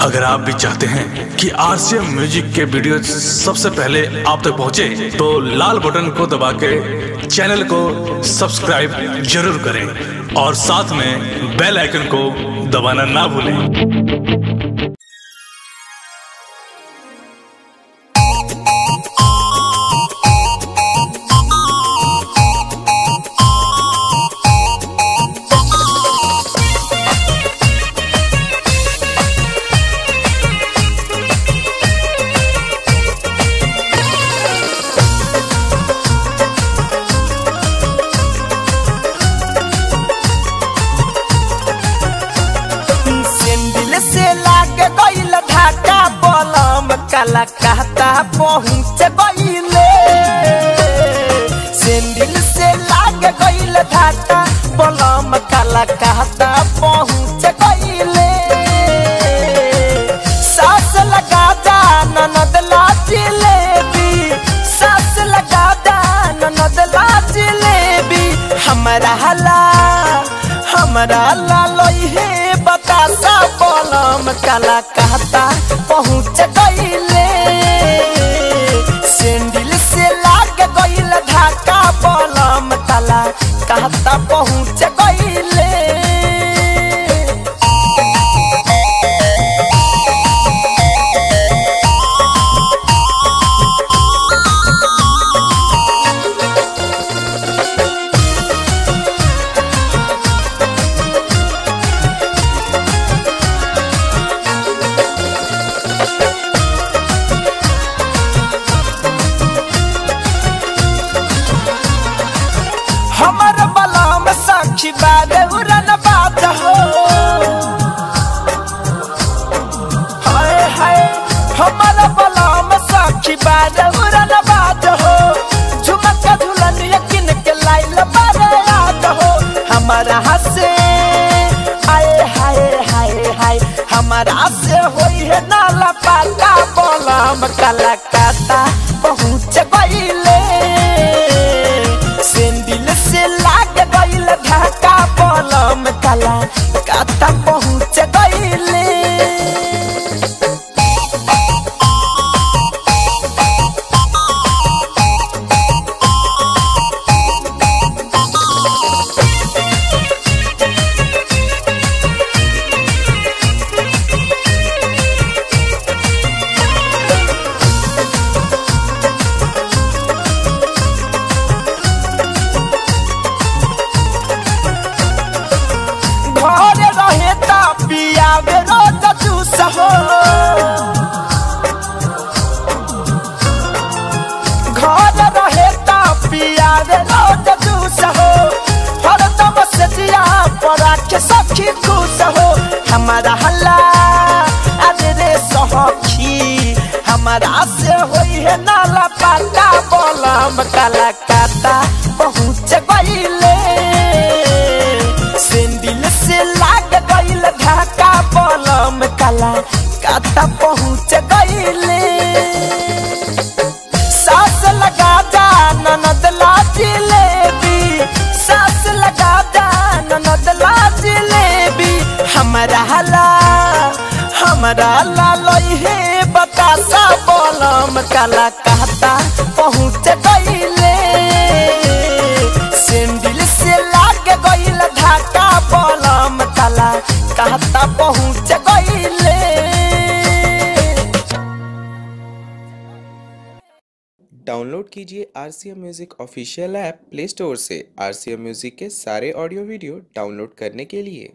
अगर आप भी चाहते हैं कि आरसीएम म्यूजिक के वीडियो सबसे पहले आप तक पहुंचे, तो लाल बटन को दबा के चैनल को सब्सक्राइब जरूर करें और साथ में बेल आइकन को दबाना ना भूलें। काला कहता पहुँच गईले सेंडिल से लाग गईल धाका बलम काला कहता पहुँच गईले सास लगा दा ननद ला जिलेबी सास लगा दा ननद ला जिलेबी हमरा ला लोहे बतासा बलम काला कहता पहुँच गईले सेंडिल से लाग गईल धाका बलम काला कहता पहुँच गईले। हमर बलम साक्षी बारे उड़न बात हो हाय हाय हमर बलम साक्षी बारे उड़न बात हो झुमक झुलन यकीन के लाइल बारे याद हो हमारा हसे हाय हाय हाय हाय हमारा से होई है नाला पाता बलम काला काता पहुँच गईले सेंडिल से लाग गईल धाका बलम काला काता पहुँच गईले। घर रहे ता पियावे रोज जूस हो घर रहे ता पियावे रोज जूस हो हरदम से जिया पड़ा के सखी खुश हो हमारा हल्ला अरे रे सखी हमारा से होई है नाला पाता बलम काला काता पहुँच गईले सेंडिल से लाग गईल धाका बलम काला काता पहुँच गईले सास लगा दा ननद ला जिलेबी सास लगा दा ननद ला जिलेबी हमरा ला लोहे बतासा बलम काला कहता पहुँच गईले सेंडिल से लाग गईल धाका बलम काला कहता पहुँच गईले। डाउनलोड कीजिए RCM music official app play store से। आरसीएम म्यूजिक के सारे ऑडियो वीडियो डाउनलोड करने के लिए